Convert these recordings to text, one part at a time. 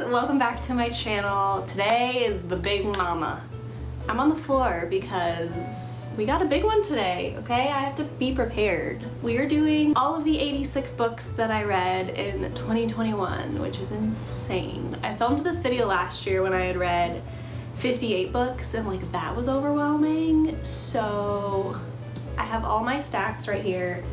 welcome back to my channel. Today is the big mama. I'm on the floor because we got a big one today, okay? I have to be prepared. We are doing all of the 86 books that I read in 2021, which is insane. I filmed this video last year when I had read 58 books and like that was overwhelming. So I have all my stacks right here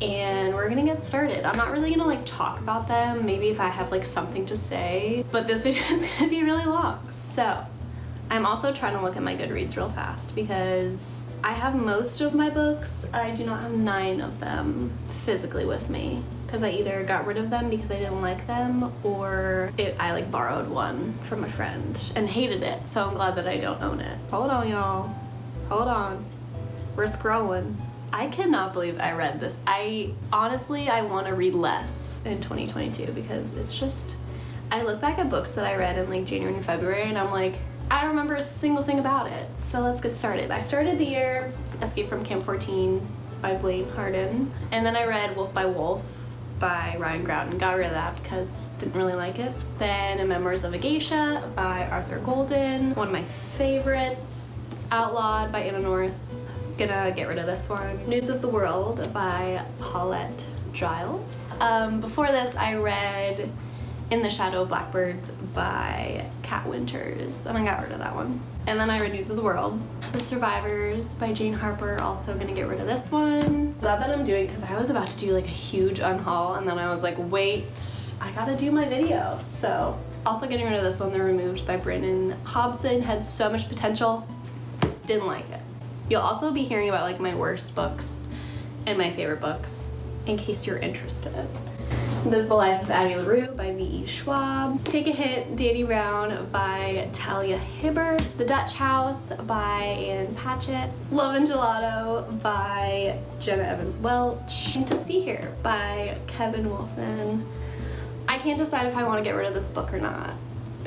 and we're gonna get started. I'm not really gonna like talk about them, maybe if I have like something to say, but this video is gonna be really long. So I'm also trying to look at my Goodreads real fast because I have most of my books. I do not have 9 of them physically with me because I either got rid of them because I didn't like them or I like borrowed one from a friend and hated it, so I'm glad that I don't own it. Hold on, y'all. Hold on. We're scrolling. I cannot believe I read this. Honestly, I want to read less in 2022 because it's just, I look back at books that I read in like January and February and I'm like, I don't remember a single thing about it. So let's get started. I started the year Escape from Camp 14 by Blaine Harden. And then I read Wolf by Wolf by Ryan Groudon. Got rid of that because didn't really like it. Then Memoirs of a Geisha by Arthur Golden. One of my favorites. Outlawed by Anna North. Gonna get rid of this one. News of the World by Paulette Giles. Before this I read In the Shadow of Blackbirds by Kat Winters and I got rid of that one. And then I read News of the World. The Survivors by Jane Harper, also gonna get rid of this one. Glad that I'm doing because I was about to do like a huge unhaul and then I was like, wait, I gotta do my video. So also getting rid of this one, The Removed by Brandon Hobson. Had so much potential, didn't like it. You'll also be hearing about like my worst books and my favorite books in case you're interested. Invisible Life of Addie LaRue by V.E. Schwab. Take a Hit, Danny Brown by Talia Hibbert. The Dutch House by Ann Patchett. Love and Gelato by Jenna Evans Welch. And To See Here by Kevin Wilson. I can't decide if I want to get rid of this book or not.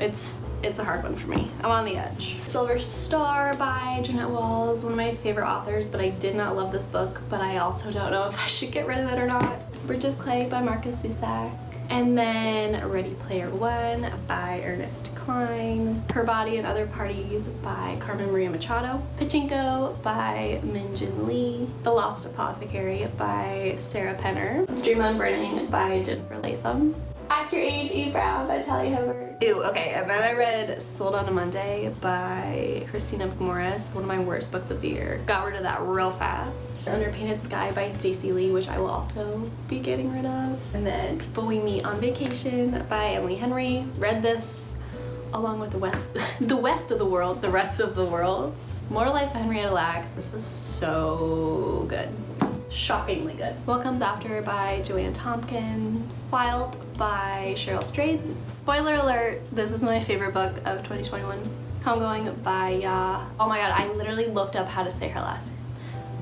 It's a hard one for me. I'm on the edge. Silver Star by Jeanette Walls, one of my favorite authors, but I did not love this book, but I also don't know if I should get rid of it or not. Bridge of Clay by Marcus Zusak. And then Ready Player One by Ernest Cline. Her Body and Other Parties by Carmen Maria Machado. Pachinko by Min-Jin Lee. The Lost Apothecary by Sarah Penner. Dreamland Burning by Jennifer Latham. Act Your Age, Eve Brown by Talia Hibbert. Ew, okay, and then I read Sold on a Monday by Christina McMorris, one of my worst books of the year. Got rid of that real fast. Underpainted Sky by Stacey Lee, which I will also be getting rid of. And then People We Meet on Vacation by Emily Henry. Read this along with the rest of the world. More Life of Henrietta Lacks. This was so good. Shockingly good. What Comes After by Joanne Tompkins. Wild by Cheryl Strayed. Spoiler alert, this is my favorite book of 2021. Homegoing by oh my god, I literally looked up how to say her last name.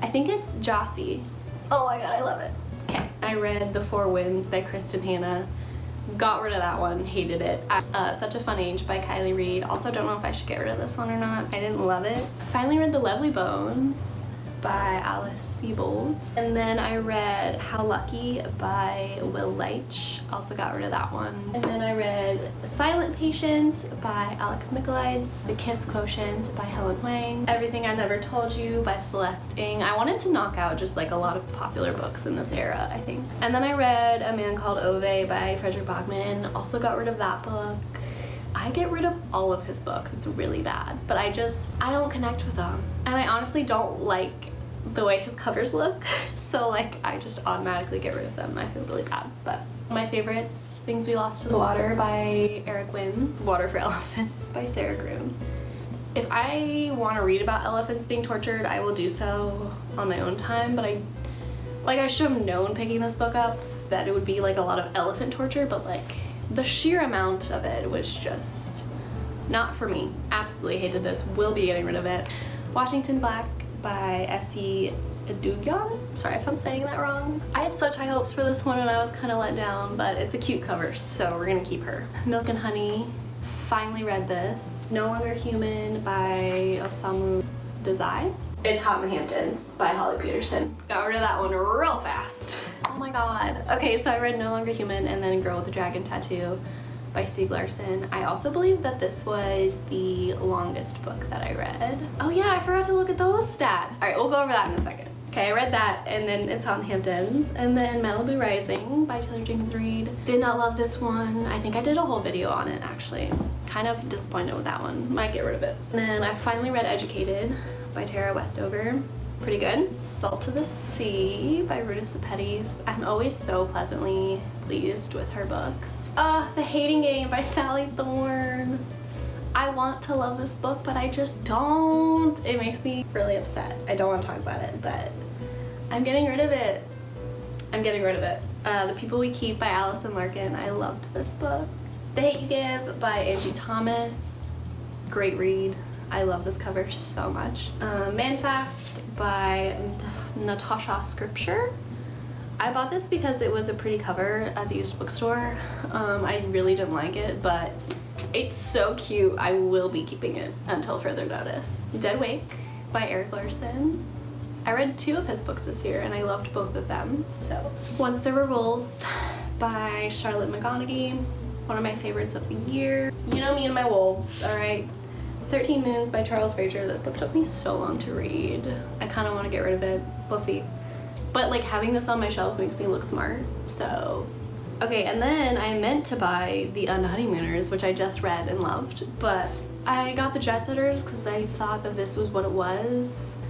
I think it's Jossie. Oh my god, I love it. Okay, I read The Four Winds by Kristen Hanna. Got rid of that one, hated it. Such a Fun Age by Kylie Reid. Also don't know if I should get rid of this one or not. I didn't love it. Finally read The Lovely Bones by Alice Sebold. And then I read How Lucky by Will Leitch. Also got rid of that one. And then I read The Silent Patient by Alex Michaelides. The Kiss Quotient by Helen Wang. Everything I Never Told You by Celeste Ng. I wanted to knock out just like a lot of popular books in this era, I think. And then I read A Man Called Ove by Frederick Bachman. Also got rid of that book. I get rid of all of his books. It's really bad. But I don't connect with them. And I honestly don't like the way his covers look, so like I just automatically get rid of them. I feel really bad. But my favorites: Things We Lost to the Water by Eric Wynn. Water for Elephants by Sarah Gruen. If I want to read about elephants being tortured, I will do so on my own time, but I should have known picking this book up that it would be like a lot of elephant torture, but like the sheer amount of it was just not for me. Absolutely hated this. Will be getting rid of it. Washington Black by Essie Edugyan. Sorry if I'm saying that wrong. I had such high hopes for this one and I was kind of let down, but it's a cute cover, so we're gonna keep her. Milk and Honey. Finally read this. No Longer Human by Osamu Dazai. It's Hot in the Hamptons by Holly Peterson. Got rid of that one real fast. Oh my god. Okay, so I read No Longer Human and then Girl with the Dragon Tattoo by Stieg Larsson. I also believe that this was the longest book that I read. Oh yeah, I forgot to look at those stats. All right, we'll go over that in a second. Okay, I read that, and then It's on Hamptons, and then Malibu Rising by Taylor Jenkins Reid. Did not love this one. I think I did a whole video on it, actually. Kind of disappointed with that one. Might get rid of it. And then I finally read Educated by Tara Westover. Pretty good. Salt to the Sea by Ruta Sepetys. I'm always so pleasantly pleased with her books. The Hating Game by Sally Thorne. I want to love this book, but I just don't. It makes me really upset. I don't want to talk about it, but I'm getting rid of it. I'm getting rid of it. The People We Keep by Alison Larkin. I loved this book. The Hate You Give by Angie Thomas. Great read. I love this cover so much. Manfast by Natasha Scripture. I bought this because it was a pretty cover at the used bookstore. I really didn't like it, but it's so cute. I will be keeping it until further notice. Dead Wake by Erik Larson. I read 2 of his books this year and I loved both of them. So Once There Were Wolves by Charlotte McGonaghy. One of my favorites of the year. You know me and my wolves, all right? 13 Moons by Charles Fraser. This book took me so long to read. I kind of want to get rid of it. We'll see. But like having this on my shelves makes me look smart, so. Okay, and then I meant to buy The Unhoneymooners, which I just read and loved, but I got the Jet Setters because I thought that this was what it was.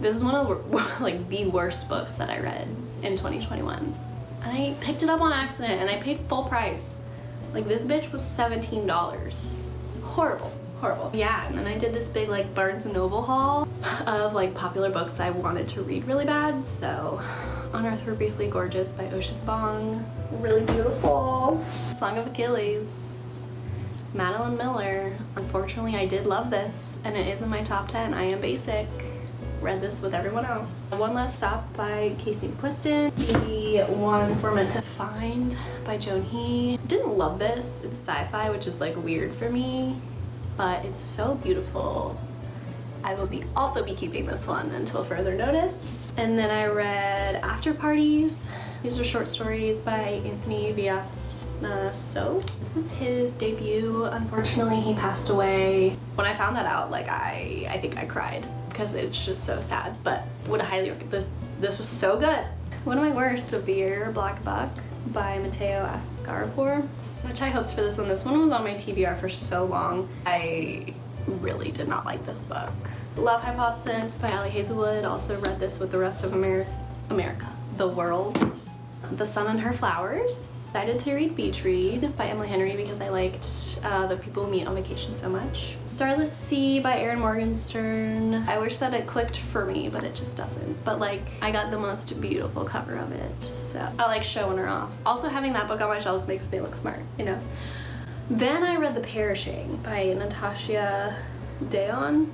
This is one of the, like the worst books that I read in 2021. And I picked it up on accident and I paid full price. Like this bitch was $17. Horrible. Horrible. Yeah, and then I did this big like Barnes & Noble haul of like popular books I wanted to read really bad. So On Earth We're Briefly Gorgeous by Ocean Vuong. Really beautiful. Song of Achilles. Madeline Miller. Unfortunately, I did love this and it is in my top 10. I Am Basic. Read this with everyone else. One Last Stop by Casey McQuiston. The Ones We're Meant to Find by Joan He. Didn't love this. It's sci-fi, which is like weird for me, but it's so beautiful. I will also be keeping this one until further notice. And then I read After Parties. These are short stories by Anthony Villasna-So. This was his debut. Unfortunately, he passed away. When I found that out, like I think I cried because it's just so sad, but would highly recommend this. This was so good. One of my worst of the year, Black Buck by Matteo Ascaripour. Such high hopes for this one. This one was on my TBR for so long. I really did not like this book. Love Hypothesis by Ali Hazelwood. Also read this with the rest of America. The World. The Sun and Her Flowers. Decided to read Beach Read by Emily Henry because I liked The People We Meet on Vacation so much. Starless Sea by Erin Morgenstern. I wish that it clicked for me, but it just doesn't. But like, I got the most beautiful cover of it, so I like showing her off. Also having that book on my shelves makes me look smart, you know? Then I read The Perishing by Natasha Dayon.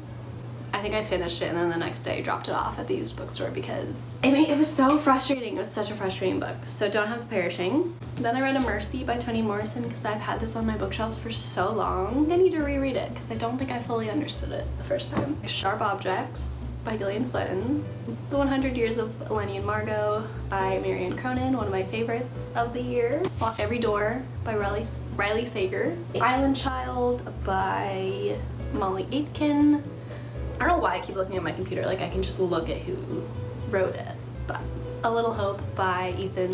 I think I finished it and then the next day dropped it off at the used bookstore because it was so frustrating. It was such a frustrating book. So don't have The Perishing. Then I read A Mercy by Toni Morrison because I've had this on my bookshelves for so long. I need to reread it because I don't think I fully understood it the first time. Sharp Objects by Gillian Flynn. The 100 Years of Eleni and Margot by Marianne Cronin, one of my favorites of the year. Lock Every Door by Riley Sager. The Island Child by Molly Aitken. I don't know why I keep looking at my computer, like I can just look at who wrote it. But A Little Hope by Ethan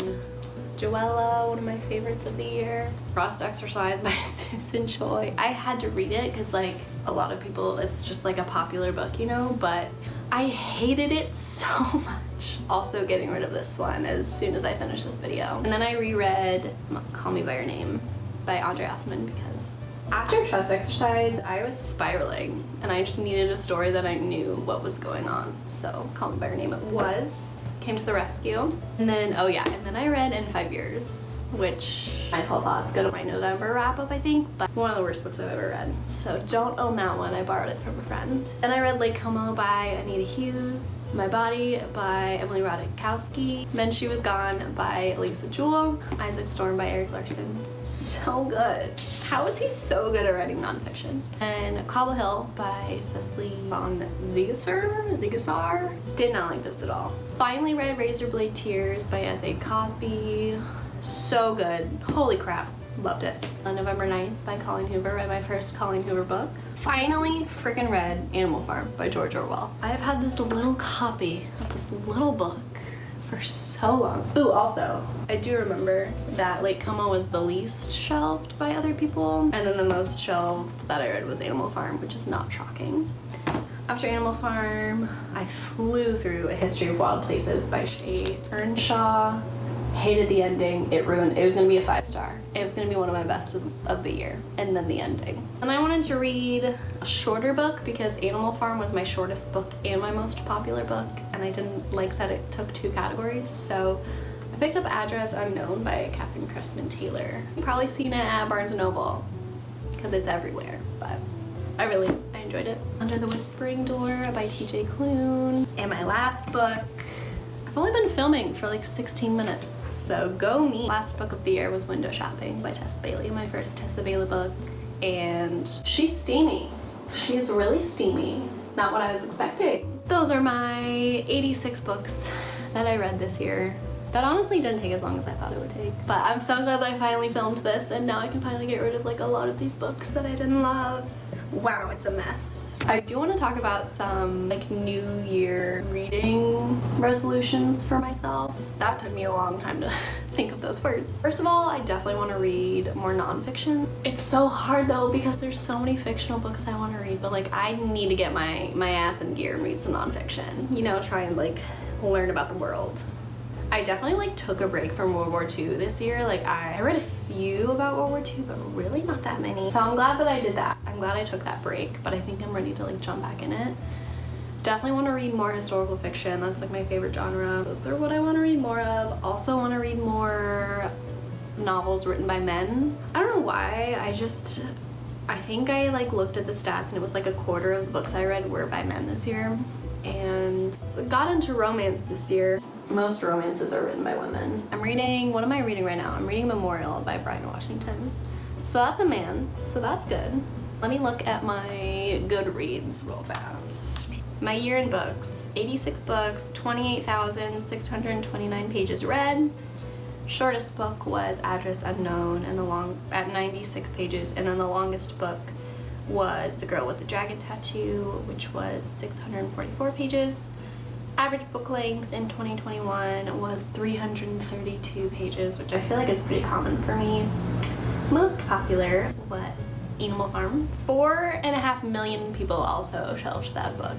Joella, one of my favorites of the year. Frost Exercise by Susan Choi. I had to read it because like a lot of people, it's just like a popular book, you know, but I hated it so much. Also getting rid of this one as soon as I finish this video. And then I reread Call Me By Your Name by Andre Osmond because after Trust Exercise, I was spiraling and I just needed a story that I knew what was going on. So Call Me By Your Name it was. Came to the rescue. And then, oh yeah, and then I read In 5 Years, which my full thoughts go to my November wrap up, I think, but one of the worst books I've ever read. So don't own that one, I borrowed it from a friend. Then I read Lake Como by Anita Hughes, My Body by Emily Ratajkowski, Then She Was Gone by Lisa Jewell, Isaac Storm by Erik Larson. So good. How is he so good at writing nonfiction? And Cobble Hill by Cecily von Ziegesar. Did not like this at all. Finally read Razorblade Tears by S.A. Cosby. So good. Holy crap. Loved it. On November 9th by Colleen Hoover, read my first Colleen Hoover book. Finally freaking read Animal Farm by George Orwell. I have had this little copy of this little book for so long. Ooh, also, I do remember that Lake Como was the least shelved by other people, and then the most shelved that I read was Animal Farm, which is not shocking. After Animal Farm, I flew through A History of Wild Places by Shay Earnshaw. Hated the ending. It ruined. It was gonna be a 5-star. It was gonna be one of my best of the year, and then the ending. And I wanted to read a shorter book because Animal Farm was my shortest book and my most popular book, and I didn't like that it took 2 categories, so I picked up Address Unknown by Katherine Cressman Taylor. You've probably seen it at Barnes & Noble because it's everywhere, but I enjoyed it. Under the Whispering Door by TJ Klune. And my last book, I've only been filming for like 16 minutes, so go me. Last book of the year was Window Shopping by Tessa Bailey, my first Tessa Bailey book, and she's steamy. She's really steamy. Not what I was expecting. Those are my 86 books that I read this year. That honestly didn't take as long as I thought it would take. But I'm so glad that I finally filmed this, and now I can finally get rid of like a lot of these books that I didn't love. Wow, it's a mess. I do want to talk about some like New Year reading resolutions for myself. That took me a long time to think of those words. First of all, I definitely want to read more nonfiction. It's so hard though because there's so many fictional books I want to read, but like I need to get my ass in gear and read some nonfiction. You know, try and like learn about the world. I definitely like took a break from World War II this year. Like I read a few about World War II, but really not that many. So I'm glad that I did that. I'm glad I took that break, but I think I'm ready to like jump back in it. Definitely want to read more historical fiction. That's like my favorite genre. Those are what I want to read more of. Also want to read more novels written by men. I don't know why, I think I like looked at the stats and it was like a quarter of the books I read were by men this year. And got into romance this year. Most romances are written by women. What am I reading right now? I'm reading Memorial by Brian Washington. So that's a man, so that's good. Let me look at my Goodreads real fast. My year in books, 86 books, 28,629 pages read. Shortest book was Address Unknown and at 96 pages, and then the longest book was The Girl with the Dragon Tattoo, which was 644 pages. Average book length in 2021 was 332 pages, which I feel like is pretty common for me. Most popular was Animal Farm. 4.5 million people also shelved that book.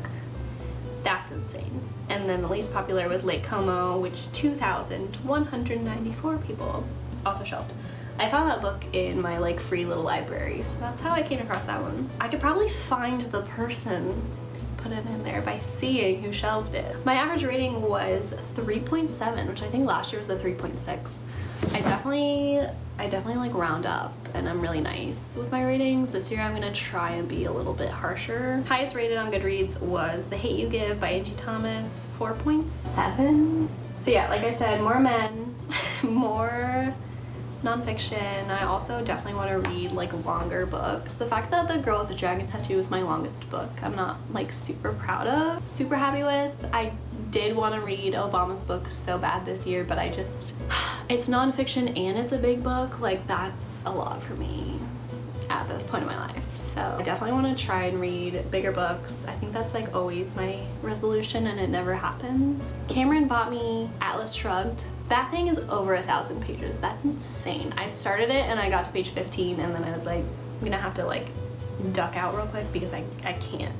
That's insane. And then the least popular was Lake Como, which 2,194 people also shelved. I found that book in my like free little library, so that's how I came across that one. I could probably find the person, put it in there by seeing who shelved it. My average rating was 3.7, which I think last year was a 3.6. I definitely like round up, and I'm really nice with my ratings. This year I'm gonna try and be a little bit harsher. Highest rated on Goodreads was The Hate You Give by Angie Thomas, 4.7. So yeah, like I said, more men, more nonfiction. I also definitely want to read like longer books. The fact that The Girl with the Dragon Tattoo is my longest book, I'm not like super proud of, super happy with. I did want to read Obama's book so bad this year, but it's nonfiction and it's a big book. Like that's a lot for me at this point in my life. So I definitely want to try and read bigger books. I think that's like always my resolution and it never happens. Cameron bought me Atlas Shrugged. That thing is over 1,000 pages. That's insane. I started it and I got to page 15 and then I was like, I'm gonna have to like duck out real quick because I can't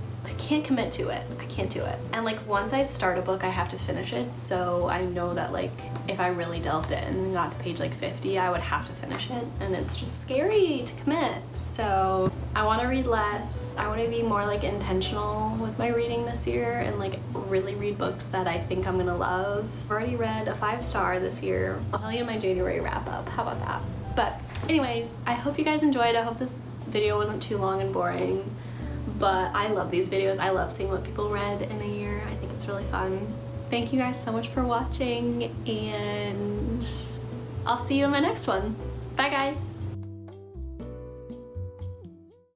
commit to it. I can't do it. And like once I start a book, I have to finish it. So I know that like if I really delved in and got to page like 50, I would have to finish it. And it's just scary to commit. So I want to read less. I want to be more like intentional with my reading this year and like really read books that I think I'm gonna love. I've already read a 5-star this year. I'll tell you in my January wrap up. How about that? But anyways, I hope you guys enjoyed. I hope this video wasn't too long and boring. But I love these videos. I love seeing what people read in a year. I think it's really fun. Thank you guys so much for watching, and I'll see you in my next one. Bye guys!